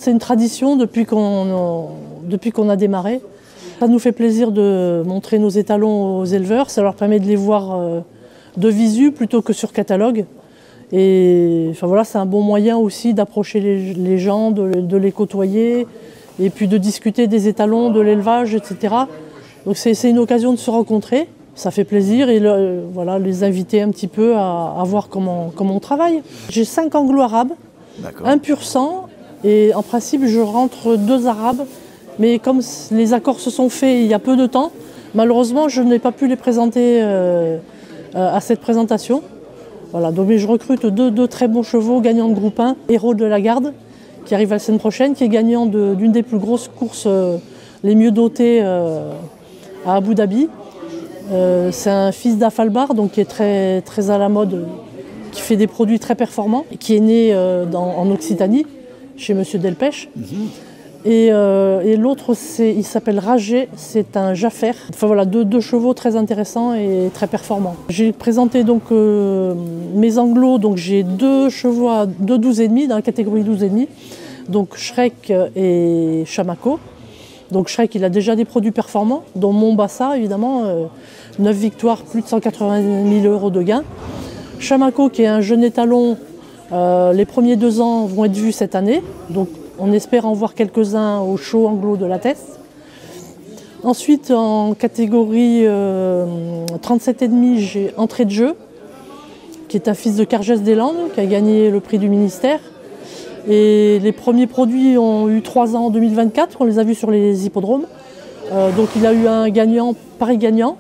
C'est une tradition depuis qu'on a démarré. Ça nous fait plaisir de montrer nos étalons aux éleveurs, ça leur permet de les voir de visu plutôt que sur catalogue. Et enfin, voilà, c'est un bon moyen aussi d'approcher les gens, de les côtoyer et puis de discuter des étalons, de l'élevage, etc. Donc c'est une occasion de se rencontrer, ça fait plaisir et voilà, les inviter un petit peu à voir comment on travaille. J'ai 5 anglo-arabes, un pur sang et en principe je rentre 2 arabes. Mais comme les accords se sont faits il y a peu de temps, malheureusement je n'ai pas pu les présenter à cette présentation. Voilà, donc je recrute deux très bons chevaux gagnants de groupe 1, Héros de la Garde, qui arrive la semaine prochaine, qui est gagnant d'une des plus grosses courses les mieux dotées à Abu Dhabi. C'est un fils d'Afalbar, donc qui est très à la mode, qui fait des produits très performants, qui est né en Occitanie, chez Monsieur Delpech. Et l'autre, il s'appelle Ragé, c'est un Jaffer. Enfin voilà, deux chevaux très intéressants et très performants. J'ai présenté donc mes anglos, donc j'ai 2 chevaux à 12,5 dans la catégorie 12,5, donc Shrek et Chamako. Donc Shrek, il a déjà des produits performants, dont Mombasa évidemment, 9 victoires, plus de 180 000 € de gains. Chamako, qui est un jeune étalon, les premiers 2 ans vont être vus cette année, donc on espère en voir quelques-uns au show anglo de la Teste. Ensuite, en catégorie 37,5, j'ai Entrée de jeu, qui est un fils de Cargès des Landes, qui a gagné le prix du ministère. Et les premiers produits ont eu 3 ans en 2024, on les a vus sur les hippodromes. Donc il a eu un gagnant, Paris gagnant.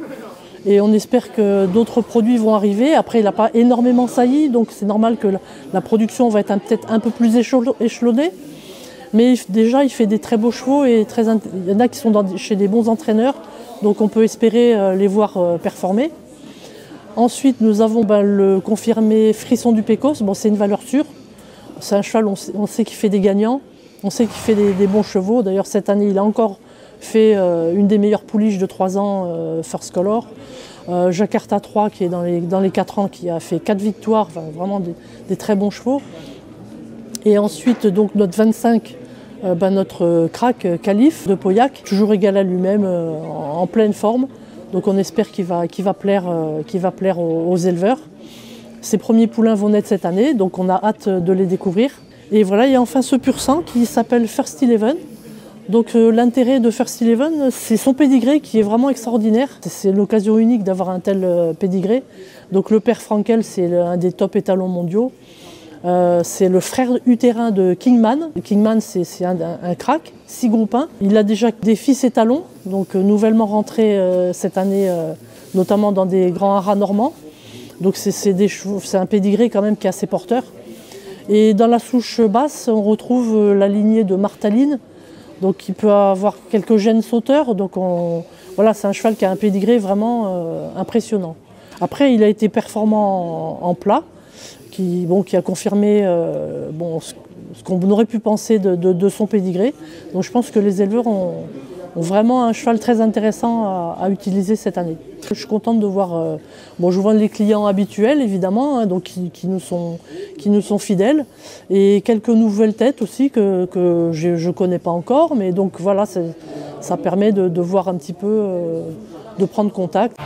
Et on espère que d'autres produits vont arriver. Après, il n'a pas énormément sailli, donc c'est normal que la production va être peut-être un peu plus échelonnée. Mais déjà, il fait des très beaux chevaux et il y en a qui sont chez des bons entraîneurs, donc on peut espérer les voir performer. Ensuite, nous avons le confirmé Frisson du Pécos. Bon, c'est une valeur sûre. C'est un cheval, on sait qu'il fait des gagnants, on sait qu'il fait des bons chevaux. D'ailleurs, cette année, il a encore fait une des meilleures pouliches de 3 ans, First Color. Jakarta 3, qui est dans les 4 ans, qui a fait 4 victoires, enfin, vraiment des très bons chevaux. Et ensuite, donc, notre 25, notre crack Calife de Pauillac, toujours égal à lui-même, en pleine forme. Donc on espère qu'il va plaire aux éleveurs. Ses premiers poulains vont naître cette année, donc on a hâte de les découvrir. Et voilà, il y a enfin ce pur sang qui s'appelle First Eleven. Donc l'intérêt de First Eleven, c'est son pédigré qui est vraiment extraordinaire. C'est l'occasion unique d'avoir un tel pédigré. Donc le père Frankel, c'est un des top étalons mondiaux. C'est le frère utérin de Kingman. Kingman, c'est un crack, 6 groupes 1. Il a déjà des fils étalons, donc nouvellement rentrés cette année, notamment dans des grands haras normands. Donc c'est un pédigré quand même qui est assez porteur. Et dans la souche basse, on retrouve la lignée de Martaline, donc il peut avoir quelques gènes sauteurs. Donc voilà, c'est un cheval qui a un pédigré vraiment impressionnant. Après, il a été performant en plat, qui a confirmé ce qu'on aurait pu penser de son pédigré. Donc je pense que les éleveurs ont vraiment un cheval très intéressant à utiliser cette année. Je suis contente de voir, je vois les clients habituels évidemment, hein, donc qui nous sont fidèles, et quelques nouvelles têtes aussi que je ne connais pas encore, mais donc voilà, ça permet de voir un petit peu, de prendre contact.